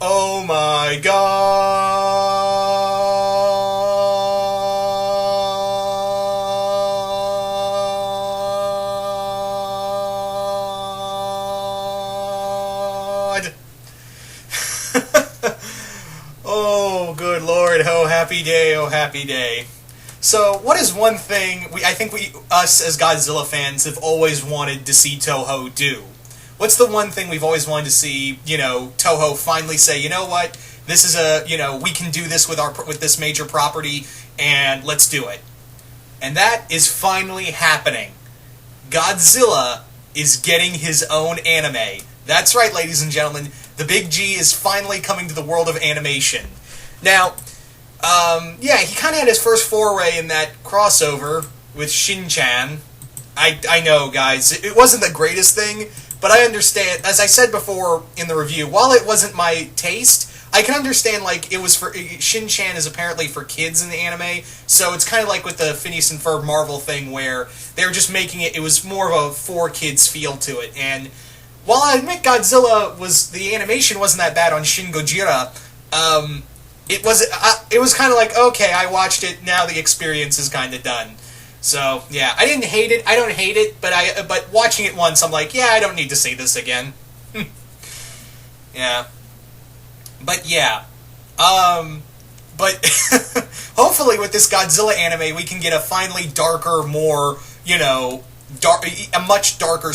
Oh my god! Oh, good lord, oh happy day, oh happy day. So, what is one thing I think us as Godzilla fans have always wanted to see Toho do? What's the one thing we've always wanted to see, Toho finally say, you know what, this is we can do this with this major property, and let's do it. And that is finally happening. Godzilla is getting his own anime. That's right, ladies and gentlemen, the Big G is finally coming to the world of animation. Now, he kind of had his first foray in that crossover with Shin-chan. I know, guys, it wasn't the greatest thing, but I understand, as I said before in the review, while it wasn't my taste, I can understand, it was for... Shin-chan is apparently for kids in the anime, so it's kind of like with the Phineas and Ferb Marvel thing, where they were just making it was more of a for-kids feel to it, and while I admit the animation wasn't that bad on Shin Gojira, it was kind of like, okay, I watched it, now the experience is kind of done. So, yeah, I didn't hate it, I don't hate it, but watching it once, I'm like, yeah, I don't need to see this again. Yeah. But, yeah. But, hopefully with this Godzilla anime, we can get a finally darker, more, a much darker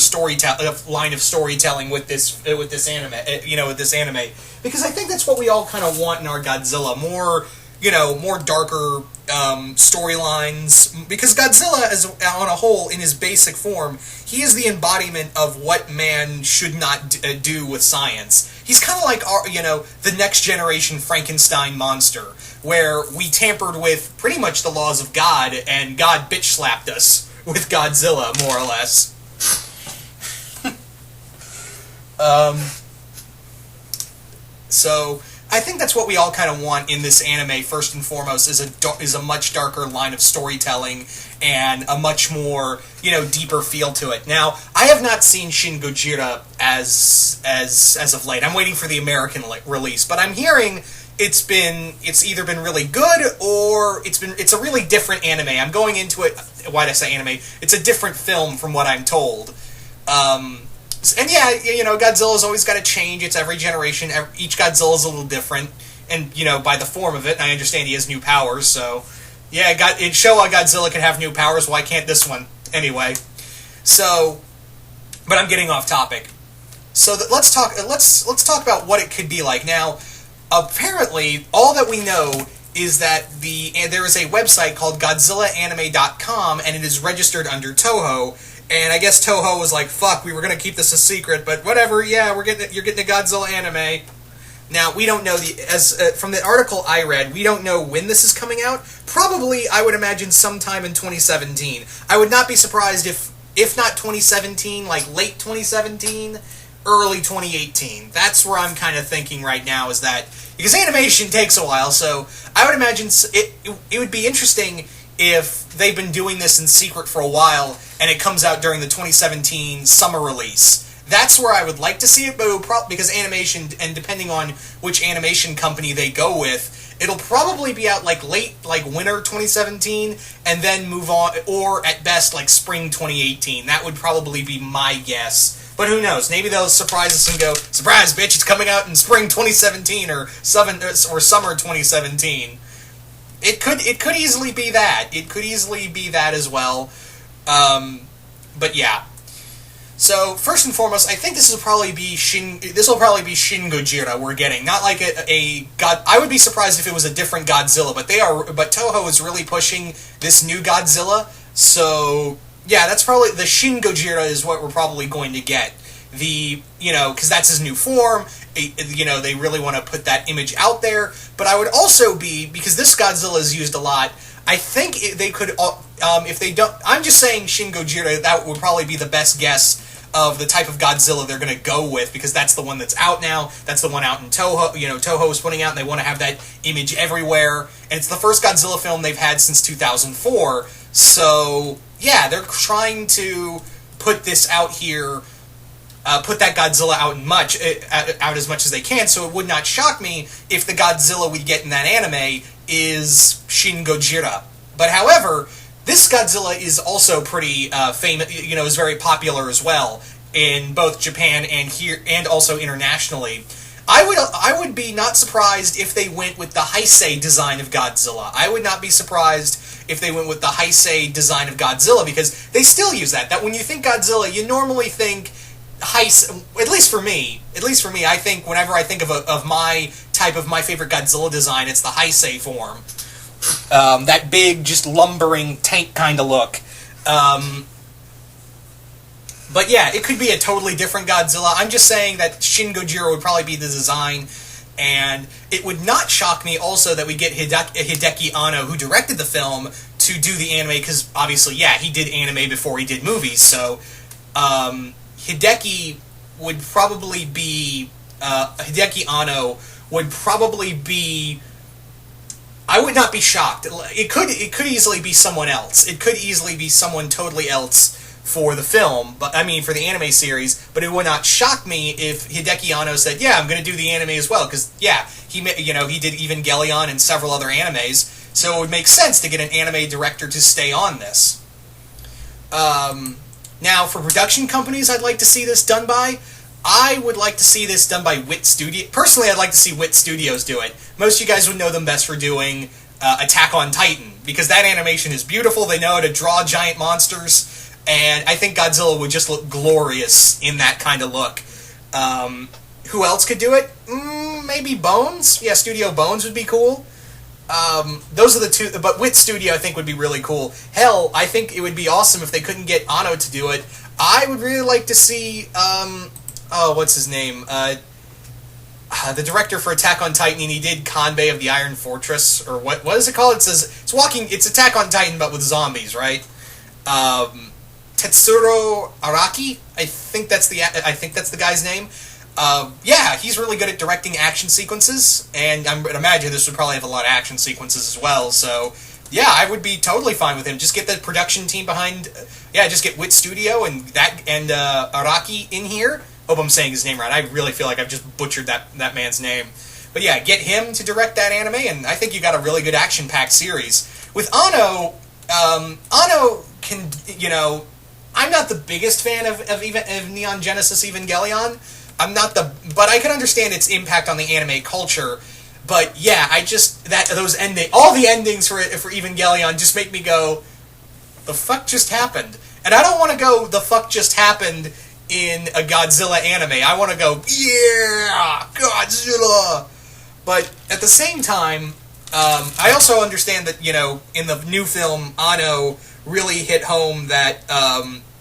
line of storytelling with this anime, because I think that's what we all kind of want in our Godzilla, more darker storylines, because Godzilla, on a whole, in his basic form, he is the embodiment of what man should not do with science. He's kind of like the next generation Frankenstein monster, where we tampered with pretty much the laws of God, and God bitch slapped us with Godzilla, more or less. So I think that's what we all kind of want in this anime. First and foremost, is a much darker line of storytelling and a much more deeper feel to it. Now, I have not seen Shin Gojira as of late. I'm waiting for the American release, but I'm hearing it's either been really good or it's a really different anime. I'm going into it. Why'd I say anime? It's a different film from what I'm told. And yeah, Godzilla's always got to change. It's every generation. Each Godzilla's a little different. And, by the form of it, I understand he has new powers, so... Yeah, Showa Godzilla can have new powers, why can't this one? Anyway. So... But I'm getting off topic. So let's talk about what it could be like. Now, apparently, all that we know is that there is a website called GodzillaAnime.com, and it is registered under Toho. And I guess Toho was like, fuck, we were going to keep this a secret, but whatever, yeah, you're getting a Godzilla anime. Now, we don't know, from the article I read, we don't know when this is coming out. Probably, I would imagine, sometime in 2017. I would not be surprised if not 2017, late 2017, early 2018. That's where I'm kind of thinking right now, is that, because animation takes a while, so I would imagine it would be interesting if they've been doing this in secret for a while, and it comes out during the 2017 summer release. That's where I would like to see it, but because animation, and depending on which animation company they go with, it'll probably be out late, winter 2017, and then move on, or at best, spring 2018. That would probably be my guess. But who knows? Maybe they'll surprise us and go, surprise, bitch, it's coming out in spring 2017, or summer 2017. It could easily be that. It could easily be that as well. But yeah. So first and foremost, I think this will probably be Shin Gojira we're getting. Not like a God. I would be surprised if it was a different Godzilla, but Toho is really pushing this new Godzilla. So yeah, that's probably the Shin Gojira is what we're probably going to get. Because that's his new form. They really want to put that image out there. But I would also because this Godzilla is used a lot, I think they could, if they don't, I'm just saying Shin Gojira, that would probably be the best guess of the type of Godzilla they're going to go with, because that's the one that's out now, that's the one out in Toho, Toho is putting out, and they want to have that image everywhere, and it's the first Godzilla film they've had since 2004, so, yeah, they're trying to put this out here put that Godzilla out as much as they can, so it would not shock me if the Godzilla we get in that anime is Shin Gojira. But however, this Godzilla is also pretty famous, is very popular as well in both Japan and here, and also internationally. I would be not surprised if they went with the Heisei design of Godzilla. I would not be surprised if they went with the Heisei design of Godzilla, because they still use that. That when you think Godzilla, you normally think Heisei. At least for me, I think whenever I think of my favorite Godzilla design, it's the Heisei form. That big, just lumbering tank kind of look. But yeah, it could be a totally different Godzilla. I'm just saying that Shin Gojira would probably be the design, and it would not shock me also that we get Hideki Anno, who directed the film, to do the anime, because obviously, yeah, he did anime before he did movies, so Hideki Anno would probably be... I would not be shocked. It could easily be someone else. It could easily be someone totally else for the film, for the anime series, but it would not shock me if Hideki Anno said, yeah, I'm going to do the anime as well, because, yeah, he did Evangelion and several other animes, so it would make sense to get an anime director to stay on this. Now, for production companies I'd like to see this done by, I would like to see this done by Wit Studio. Personally, I'd like to see Wit Studios do it. Most of you guys would know them best for doing Attack on Titan, because that animation is beautiful, they know how to draw giant monsters, and I think Godzilla would just look glorious in that kind of look. Who else could do it? Maybe Bones? Yeah, Studio Bones would be cool. Those are the two, but Wit Studio I think would be really cool. Hell, I think it would be awesome if they couldn't get Anno to do it. I would really like to see, what's his name? The director for Attack on Titan, and he did Kanbei of the Iron Fortress, or what is it called? It's Attack on Titan, but with zombies, right? Tetsuro Araki, I think that's the guy's name. Yeah, he's really good at directing action sequences, and I would imagine this would probably have a lot of action sequences as well, so yeah, I would be totally fine with him. Just get the production team behind, just get Wit Studio and Araki in here. Hope I'm saying his name right. I really feel like I've just butchered that man's name. But yeah, get him to direct that anime, and I think you got a really good action-packed series. With Anno, Anno can, I'm not the biggest fan of Neon Genesis Evangelion. But I can understand its impact on the anime culture. But yeah, all the endings for Evangelion just make me go, the fuck just happened? And I don't want to go, the fuck just happened in a Godzilla anime. I want to go, yeah, Godzilla! But at the same time, I also understand that, in the new film, Anno really hit home that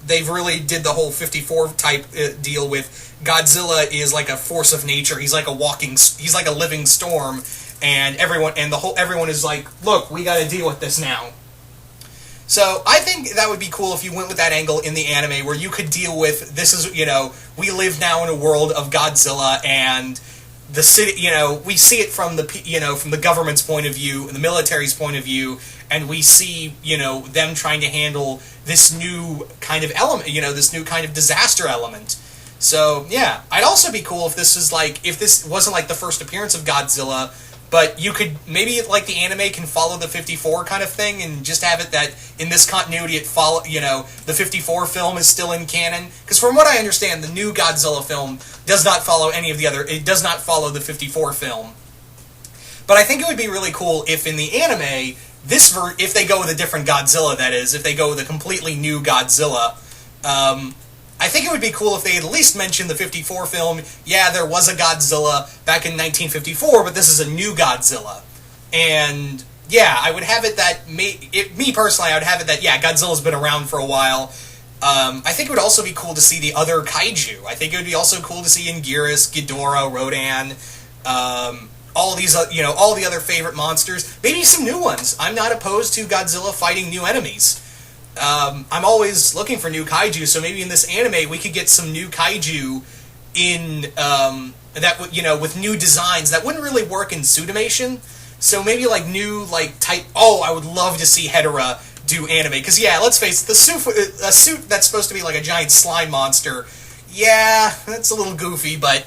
they've really did the whole 54 type deal with Godzilla is like a force of nature. He's like a living storm, and everyone is like, look, we got to deal with this now. So I think that would be cool if you went with that angle in the anime, where you could deal with we live now in a world of Godzilla, and the city, we see it from the government's point of view and the military's point of view, and we see them trying to handle this new kind of element, this new kind of disaster element. So yeah, I'd also be cool if this wasn't like the first appearance of Godzilla, but you could maybe like the anime can follow the 54 kind of thing, and just have it that in this continuity the 54 film is still in canon. Because from what I understand, the new Godzilla film does not follow it does not follow the 54 film. But I think it would be really cool if in the anime, if they go with a different Godzilla, that is, if they go with a completely new Godzilla, I think it would be cool if they at least mentioned the 54 film. Yeah, there was a Godzilla back in 1954, but this is a new Godzilla. And yeah, I would have it that, me personally, I would have it that, yeah, Godzilla's been around for a while. I think it would also be cool to see the other kaiju. I think it would be also cool to see Anguirus, Ghidorah, Rodan, all these, all the other favorite monsters. Maybe some new ones. I'm not opposed to Godzilla fighting new enemies. I'm always looking for new kaiju, so maybe in this anime we could get some new kaiju with new designs that wouldn't really work in Suitimation. So maybe like new type. Oh, I would love to see Hedorah do anime, because yeah, let's face it, a suit that's supposed to be like a giant slime monster. yeah, that's a little goofy, but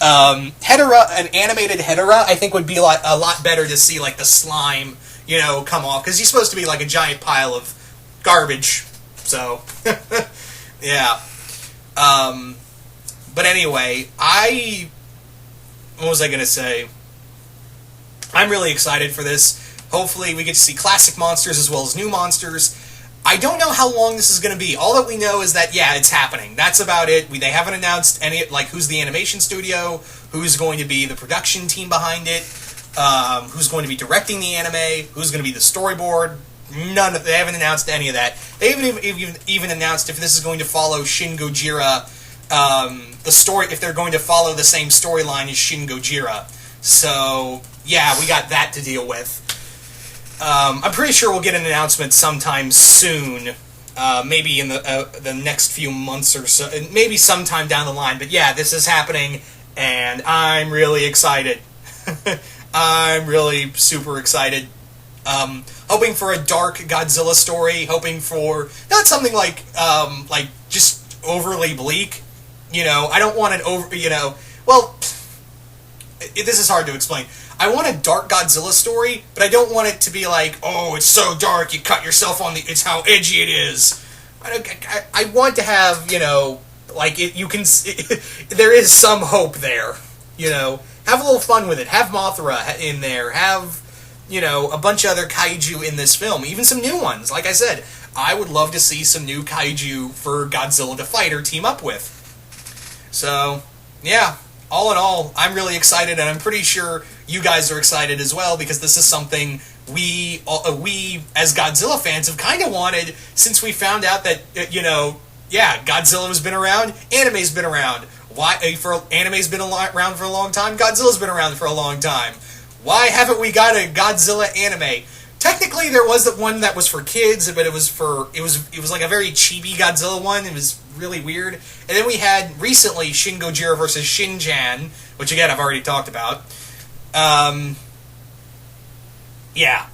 Hedorah, an animated Hedorah, I think would be a lot better to see, like, the slime, come off, because he's supposed to be like a giant pile of garbage, so, yeah. But anyway, what was I going to say? I'm really excited for this. Hopefully we get to see classic monsters as well as new monsters. I don't know how long this is going to be. All that we know is that, yeah, it's happening. That's about it. They haven't announced who's the animation studio, who's going to be the production team behind it, who's going to be directing the anime, who's going to be the storyboard. They haven't announced any of that. They haven't even announced if this is going to follow Shin Gojira, the story, if they're going to follow the same storyline as Shin Gojira. So, yeah, we got that to deal with. I'm pretty sure we'll get an announcement sometime soon, maybe in the next few months or so, maybe sometime down the line. But yeah, this is happening, and I'm really excited. I'm really super excited. Hoping for a dark Godzilla story. Hoping for not something like just overly bleak. I don't want an over. Well, this is hard to explain. I want a dark Godzilla story, but I don't want it to be like, oh, it's so dark, you cut yourself on it's how edgy it is. I want to have, there is some hope there, Have a little fun with it. Have Mothra in there. Have, a bunch of other kaiju in this film. Even some new ones. Like I said, I would love to see some new kaiju for Godzilla to fight or team up with. So, yeah. All in all, I'm really excited, and I'm pretty sure you guys are excited as well, because this is something we as Godzilla fans have kind of wanted since we found out that, Godzilla has been around, anime's been around. Anime's been around for a long time, Godzilla's been around for a long time. Why haven't we got a Godzilla anime? Technically, there was the one that was for kids, but it was like a very chibi Godzilla one. It was really weird. And then we had recently Shin Gojira versus Shin-Chan, which again I've already talked about. Yeah.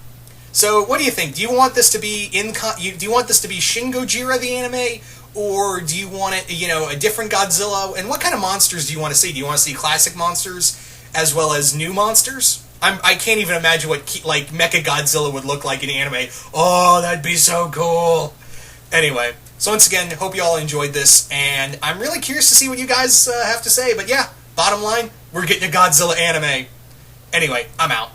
So what do you think? Do you want this to be do you want this to be Shin Gojira the anime, or do you want it, a different Godzilla? And what kind of monsters do you want to see? Do you want to see classic monsters as well as new monsters? I can't even imagine what Mecha Godzilla would look like in anime. Oh, that'd be so cool. Anyway, so once again, hope you all enjoyed this, and I'm really curious to see what you guys have to say. But yeah, bottom line, we're getting a Godzilla anime. Anyway, I'm out.